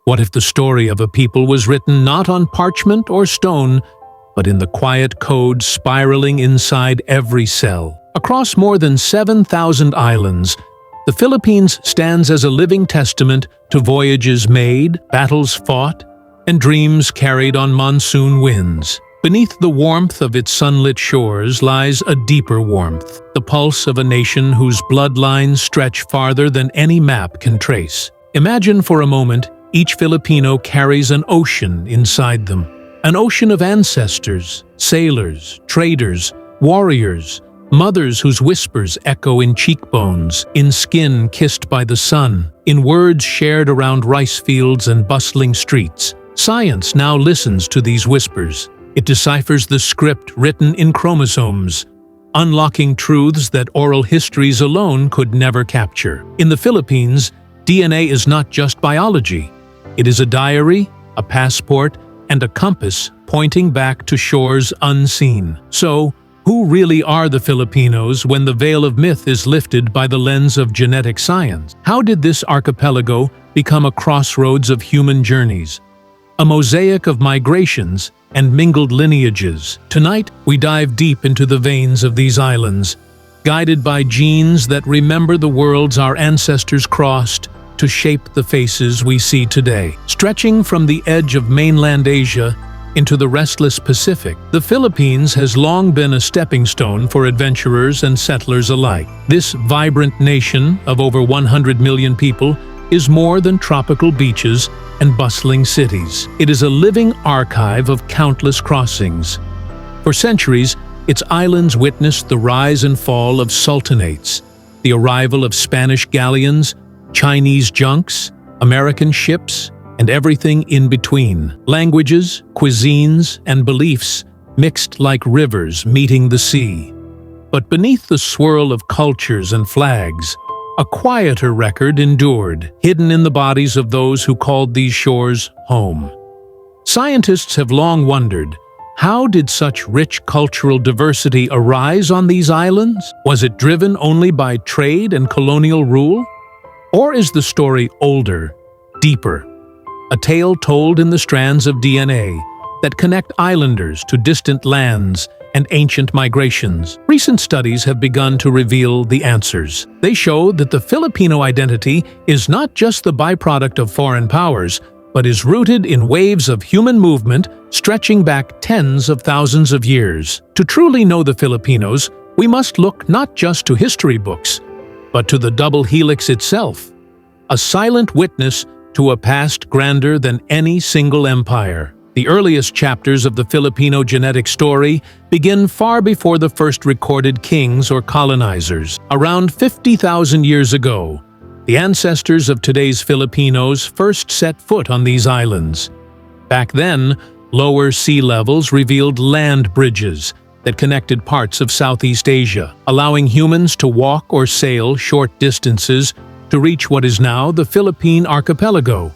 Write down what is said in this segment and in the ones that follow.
What if the story of a people was written not on parchment or stone, but in the quiet code spiraling inside every cell? Across more than 7,000 islands, the Philippines stands as a living testament to voyages made, battles fought, and dreams carried on monsoon winds. Beneath the warmth of its sunlit shores lies a deeper warmth, the pulse of a nation whose bloodlines stretch farther than any map can trace. Imagine for a moment each Filipino carries an ocean inside them. An ocean of ancestors, sailors, traders, warriors, mothers whose whispers echo in cheekbones, in skin kissed by the sun, in words shared around rice fields and bustling streets. Science now listens to these whispers. It deciphers the script written in chromosomes, unlocking truths that oral histories alone could never capture. In the Philippines, DNA is not just biology. It is a diary, a passport, and a compass pointing back to shores unseen. So, who really are the Filipinos when the veil of myth is lifted by the lens of genetic science? How did this archipelago become a crossroads of human journeys? A mosaic of migrations and mingled lineages. Tonight, we dive deep into the veins of these islands, guided by genes that remember the worlds our ancestors crossed to shape the faces we see today. Stretching from the edge of mainland Asia into the restless Pacific, the Philippines has long been a stepping stone for adventurers and settlers alike. This vibrant nation of over 100 million people is more than tropical beaches and bustling cities. It is a living archive of countless crossings. For centuries, its islands witnessed the rise and fall of sultanates, the arrival of Spanish galleons, Chinese junks, American ships, and everything in between. Languages, cuisines, and beliefs mixed like rivers meeting the sea. But beneath the swirl of cultures and flags, a quieter record endured, hidden in the bodies of those who called these shores home. Scientists have long wondered, how did such rich cultural diversity arise on these islands? Was it driven only by trade and colonial rule? Or is the story older, deeper? A tale told in the strands of DNA that connect islanders to distant lands and ancient migrations. Recent studies have begun to reveal the answers. They show that the Filipino identity is not just the byproduct of foreign powers, but is rooted in waves of human movement stretching back tens of thousands of years. To truly know the Filipinos, we must look not just to history books, but to the double helix itself, a silent witness to a past grander than any single empire. The earliest chapters of the Filipino genetic story begin far before the first recorded kings or colonizers. Around 50,000 years ago, the ancestors of today's Filipinos first set foot on these islands. Back then, lower sea levels revealed land bridges that connected parts of Southeast Asia, allowing humans to walk or sail short distances to reach what is now the Philippine archipelago.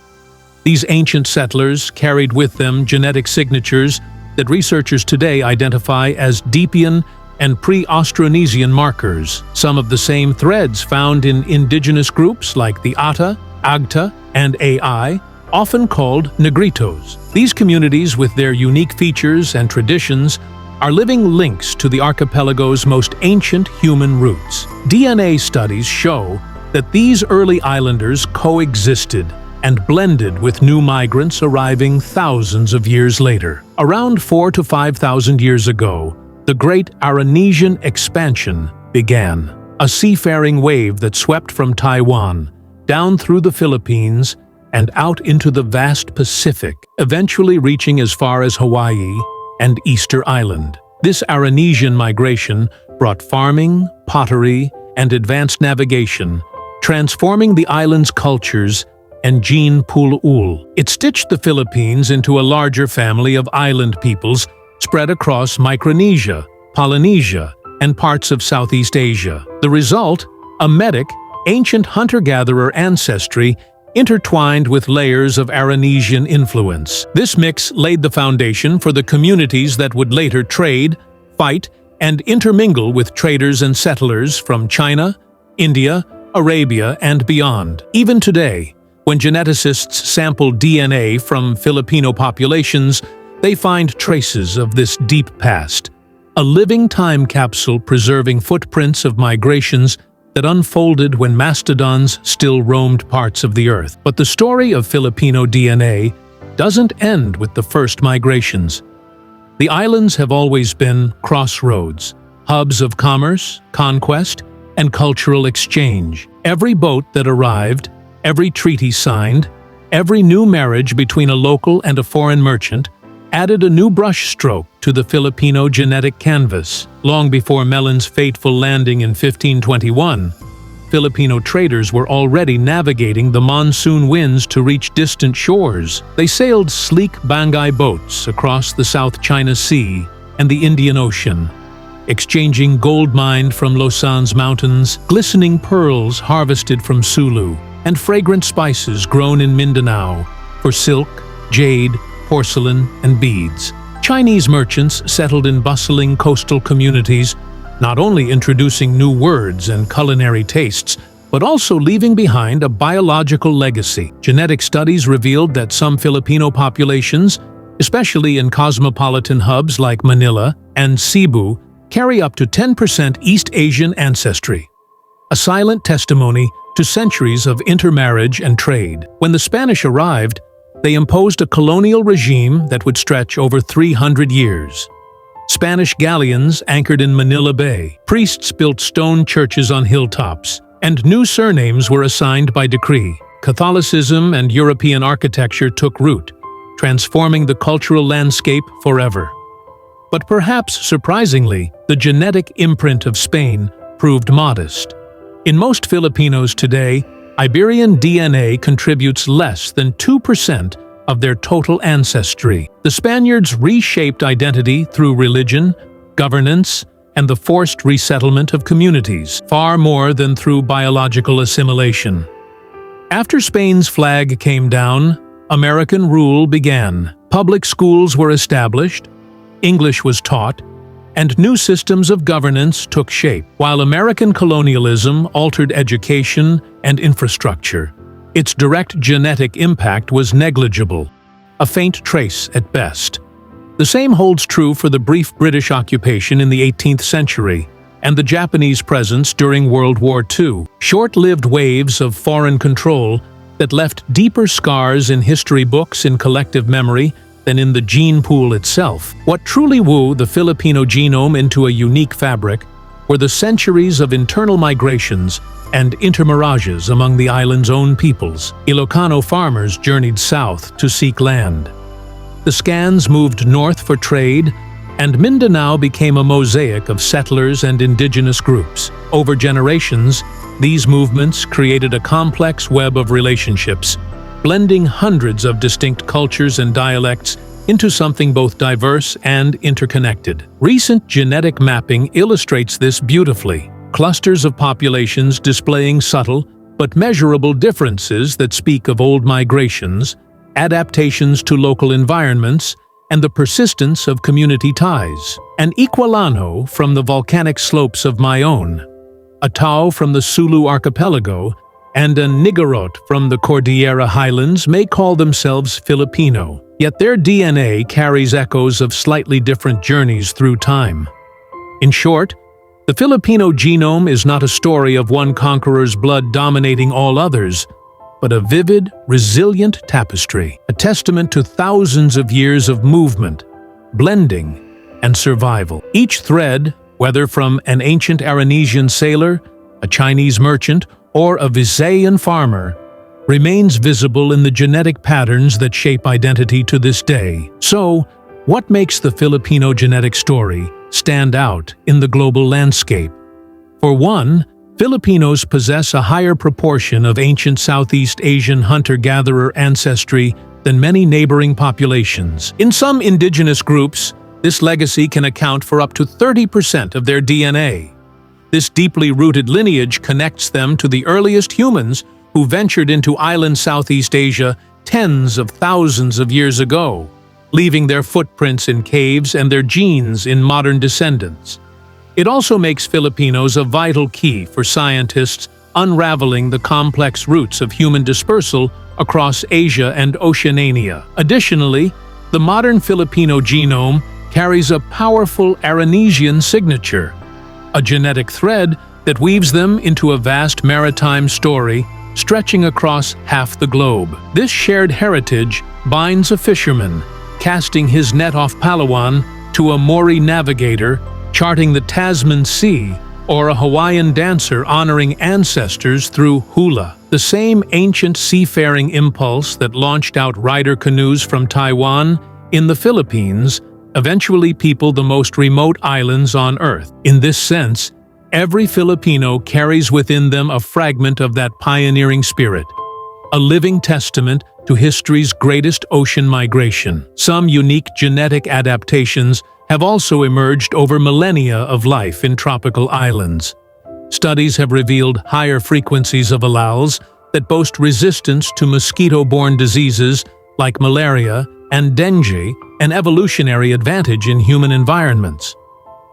These ancient settlers carried with them genetic signatures that researchers today identify as Deepian and pre-Austronesian markers, some of the same threads found in indigenous groups like the Ata, Agta, and AI, often called Negritos. These communities, with their unique features and traditions, are living links to the archipelago's most ancient human roots. DNA studies show that these early islanders coexisted and blended with new migrants arriving thousands of years later. Around 4,000 to 5,000 years ago, the Great Austronesian expansion began, a seafaring wave that swept from Taiwan, down through the Philippines, and out into the vast Pacific, eventually reaching as far as Hawaii and Easter Island. This Austronesian migration brought farming, pottery, and advanced navigation, transforming the island's cultures and gene pool. It stitched the Philippines into a larger family of island peoples spread across Micronesia, Polynesia, and parts of Southeast Asia. The result? A Medic, ancient hunter-gatherer ancestry intertwined with layers of Austronesian influence. This mix laid the foundation for the communities that would later trade, fight, and intermingle with traders and settlers from China, India, Arabia, and beyond. Even today, When geneticists sample DNA from Filipino populations, they find traces of this deep past, a living time capsule preserving footprints of migrations that unfolded when mastodons still roamed parts of the earth. But the story of Filipino DNA doesn't end with the first migrations. The islands have always been crossroads, hubs of commerce, conquest, and cultural exchange. Every boat that arrived, every treaty signed, every new marriage between a local and a foreign merchant added a new brushstroke to the Filipino genetic canvas. Long before Melon's fateful landing in 1521, Filipino traders were already navigating the monsoon winds to reach distant shores. They sailed sleek Bangay boats across the South China Sea and the Indian Ocean, exchanging gold mined from Luzon's mountains, glistening pearls harvested from Sulu, and fragrant spices grown in Mindanao for silk, jade, porcelain, and beads. Chinese merchants settled in bustling coastal communities, not only introducing new words and culinary tastes, but also leaving behind a biological legacy. Genetic studies revealed that some Filipino populations, especially in cosmopolitan hubs like Manila and Cebu, carry up to 10% East Asian ancestry, a silent testimony to centuries of intermarriage and trade. When the Spanish arrived, they imposed a colonial regime that would stretch over 300 years. Spanish galleons anchored in Manila Bay, priests built stone churches on hilltops, and new surnames were assigned by decree. Catholicism and European architecture took root, transforming the cultural landscape forever. But perhaps surprisingly, the genetic imprint of Spain proved modest. In most Filipinos today, Iberian DNA contributes less than 2% of their total ancestry. The Spaniards reshaped identity through religion, governance, and the forced resettlement of communities, far more than through biological assimilation. After Spain's flag came down, American rule began. Public schools were established, English was taught, and new systems of governance took shape. While American colonialism altered education and infrastructure, its direct genetic impact was negligible, a faint trace at best. The same holds true for the brief British occupation in the 18th century and the Japanese presence during World War II, short-lived waves of foreign control that left deeper scars in history books in collective memory than in the gene pool itself. What truly wove the Filipino genome into a unique fabric were the centuries of internal migrations and intermarriages among the island's own peoples. Ilocano farmers journeyed south to seek land. The Scans moved north for trade, and Mindanao became a mosaic of settlers and indigenous groups. Over generations, these movements created a complex web of relationships, blending hundreds of distinct cultures and dialects into something both diverse and interconnected. Recent genetic mapping illustrates this beautifully. Clusters of populations displaying subtle but measurable differences that speak of old migrations, adaptations to local environments, and the persistence of community ties. An Igualano from the volcanic slopes of Mayon, a Tao from the Sulu archipelago, and a Negrito from the Cordillera Highlands may call themselves Filipino, yet their DNA carries echoes of slightly different journeys through time. In short, the Filipino genome is not a story of one conqueror's blood dominating all others, but a vivid, resilient tapestry, a testament to thousands of years of movement, blending, and survival. Each thread, whether from an ancient Austronesian sailor, a Chinese merchant, or a Visayan farmer, remains visible in the genetic patterns that shape identity to this day. So, what makes the Filipino genetic story stand out in the global landscape? For one, Filipinos possess a higher proportion of ancient Southeast Asian hunter-gatherer ancestry than many neighboring populations. In some indigenous groups, this legacy can account for up to 30% of their DNA. This deeply rooted lineage connects them to the earliest humans who ventured into island Southeast Asia tens of thousands of years ago, leaving their footprints in caves and their genes in modern descendants. It also makes Filipinos a vital key for scientists unraveling the complex roots of human dispersal across Asia and Oceania. Additionally, the modern Filipino genome carries a powerful Austronesian signature, a genetic thread that weaves them into a vast maritime story stretching across half the globe. This shared heritage binds a fisherman, casting his net off Palawan, to a Maori navigator, charting the Tasman Sea, or a Hawaiian dancer honoring ancestors through hula. The same ancient seafaring impulse that launched out rider canoes from Taiwan in the Philippines eventually peopled the most remote islands on Earth. In this sense, every Filipino carries within them a fragment of that pioneering spirit, a living testament to history's greatest ocean migration. Some unique genetic adaptations have also emerged over millennia of life in tropical islands. Studies have revealed higher frequencies of alleles that boast resistance to mosquito-borne diseases like malaria and dengue, an evolutionary advantage in human environments.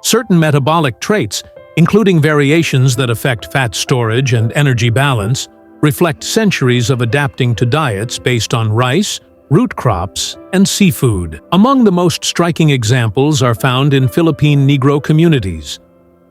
Certain metabolic traits, including variations that affect fat storage and energy balance, reflect centuries of adapting to diets based on rice, root crops, and seafood. Among the most striking examples are found in Philippine Negro communities.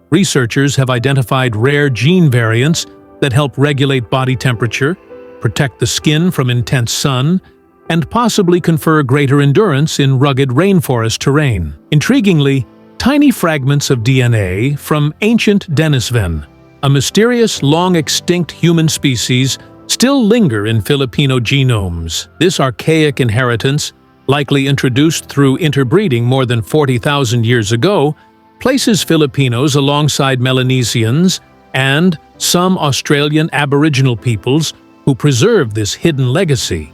Researchers have identified rare gene variants that help regulate body temperature, protect the skin from intense sun, and possibly confer greater endurance in rugged rainforest terrain. Intriguingly, tiny fragments of DNA from ancient Denisovan, a mysterious long-extinct human species, still linger in Filipino genomes. This archaic inheritance, likely introduced through interbreeding more than 40,000 years ago, places Filipinos alongside Melanesians and some Australian Aboriginal peoples who preserve this hidden legacy.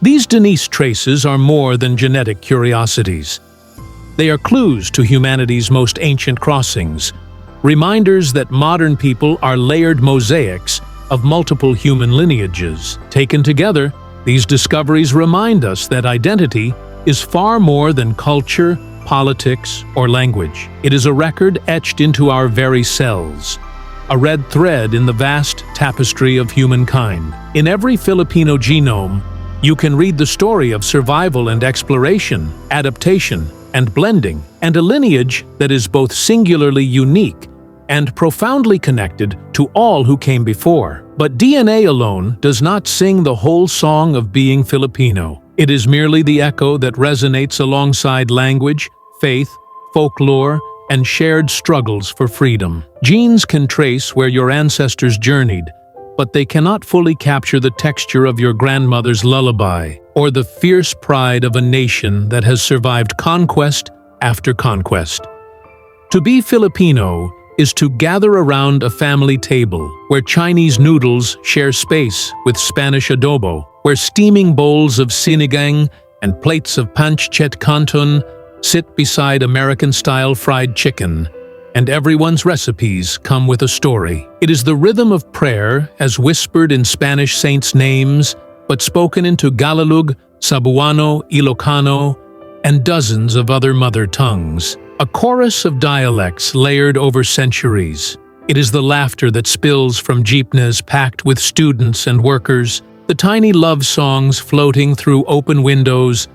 These Denise traces are more than genetic curiosities. They are clues to humanity's most ancient crossings, reminders that modern people are layered mosaics of multiple human lineages. Taken together, these discoveries remind us that identity is far more than culture, politics, or language. It is a record etched into our very cells, a red thread in the vast tapestry of humankind. In every Filipino genome, you can read the story of survival and exploration, adaptation and blending, and a lineage that is both singularly unique and profoundly connected to all who came before. But DNA alone does not sing the whole song of being Filipino. It is merely the echo that resonates alongside language, faith, folklore, and shared struggles for freedom. Genes can trace where your ancestors journeyed, but they cannot fully capture the texture of your grandmother's lullaby or the fierce pride of a nation that has survived conquest after conquest. To be Filipino is to gather around a family table where Chinese noodles share space with Spanish adobo, where steaming bowls of sinigang and plates of pancit canton sit beside American-style fried chicken, and everyone's recipes come with a story. It is the rhythm of prayer as whispered in Spanish saints' names, but spoken into Galalug, Cebuano, Ilocano, and dozens of other mother tongues. A chorus of dialects layered over centuries. It is the laughter that spills from jeepneys packed with students and workers, the tiny love songs floating through open windows,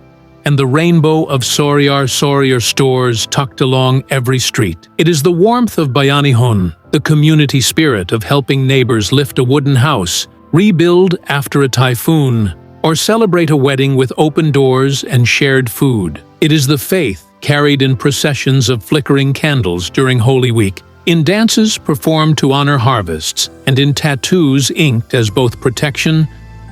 and the rainbow of sariar stores tucked along every street. It is the warmth of Bayanihon, the community spirit of helping neighbors lift a wooden house, rebuild after a typhoon, or celebrate a wedding with open doors and shared food. It is the faith carried in processions of flickering candles during Holy Week, in dances performed to honor harvests, and in tattoos inked as both protection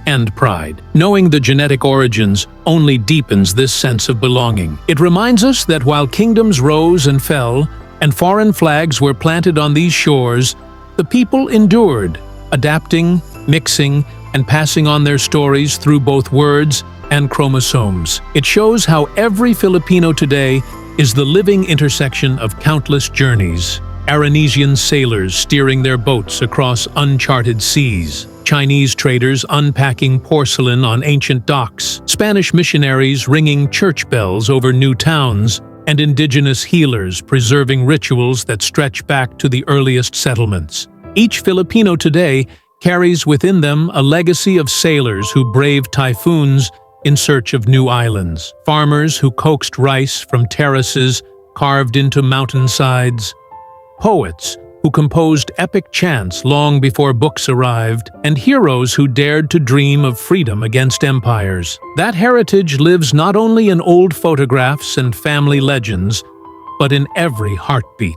and pride. Knowing the genetic origins only deepens this sense of belonging. It reminds us that while kingdoms rose and fell, and foreign flags were planted on these shores, the people endured, adapting, mixing, and passing on their stories through both words and chromosomes. It shows how every Filipino today is the living intersection of countless journeys. Austronesian sailors steering their boats across uncharted seas, Chinese traders unpacking porcelain on ancient docks, Spanish missionaries ringing church bells over new towns, and indigenous healers preserving rituals that stretch back to the earliest settlements. Each Filipino today carries within them a legacy of sailors who braved typhoons in search of new islands, farmers who coaxed rice from terraces carved into mountainsides, poets who composed epic chants long before books arrived, and heroes who dared to dream of freedom against empires. That heritage lives not only in old photographs and family legends, but in every heartbeat,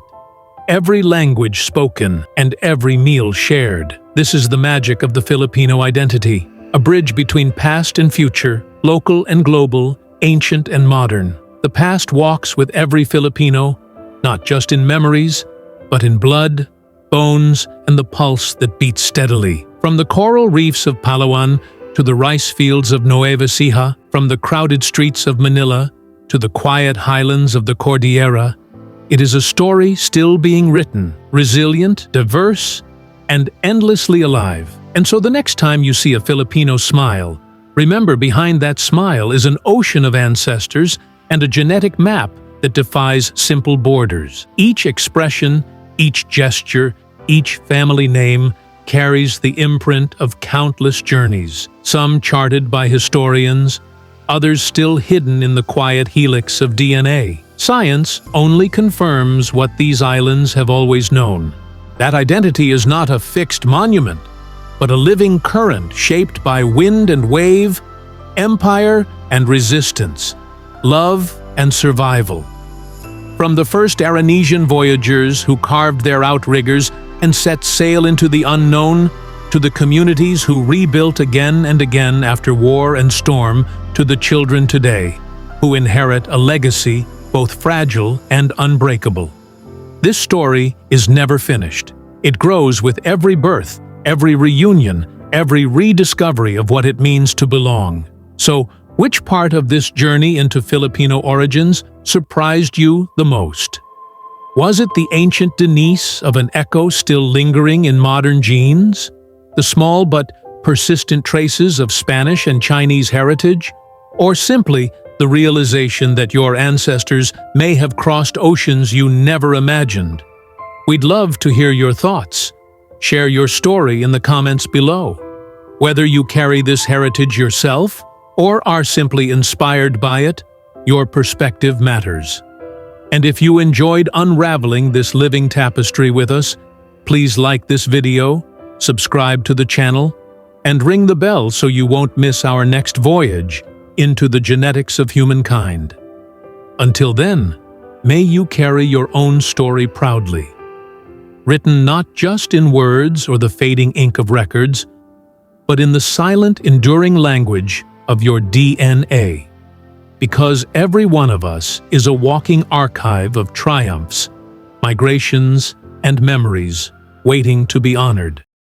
every language spoken, and every meal shared. This is the magic of the Filipino identity, a bridge between past and future, local and global, ancient and modern. The past walks with every Filipino, not just in memories, but in blood, bones, and the pulse that beats steadily. From the coral reefs of Palawan to the rice fields of Nueva Ecija, from the crowded streets of Manila to the quiet highlands of the Cordillera, it is a story still being written, resilient, diverse, and endlessly alive. And so the next time you see a Filipino smile, remember behind that smile is an ocean of ancestors and a genetic map that defies simple borders. Each expression, each gesture, each family name carries the imprint of countless journeys, some charted by historians, others still hidden in the quiet helix of DNA. Science only confirms what these islands have always known. That identity is not a fixed monument, but a living current shaped by wind and wave, empire and resistance, love and survival. From the first Austronesian voyagers who carved their outriggers and set sail into the unknown, to the communities who rebuilt again and again after war and storm, to the children today, who inherit a legacy both fragile and unbreakable. This story is never finished. It grows with every birth, every reunion, every rediscovery of what it means to belong. So, which part of this journey into Filipino origins surprised you the most? Was it the ancient Denise of an echo still lingering in modern genes? The small but persistent traces of Spanish and Chinese heritage? Or simply the realization that your ancestors may have crossed oceans you never imagined? We'd love to hear your thoughts. Share your story in the comments below. Whether you carry this heritage yourself or are simply inspired by it, your perspective matters. And if you enjoyed unraveling this living tapestry with us, please like this video, subscribe to the channel, and ring the bell so you won't miss our next voyage into the genetics of humankind. Until then, may you carry your own story proudly, written not just in words or the fading ink of records, but in the silent, enduring language of your DNA. Because every one of us is a walking archive of triumphs, migrations, and memories waiting to be honored.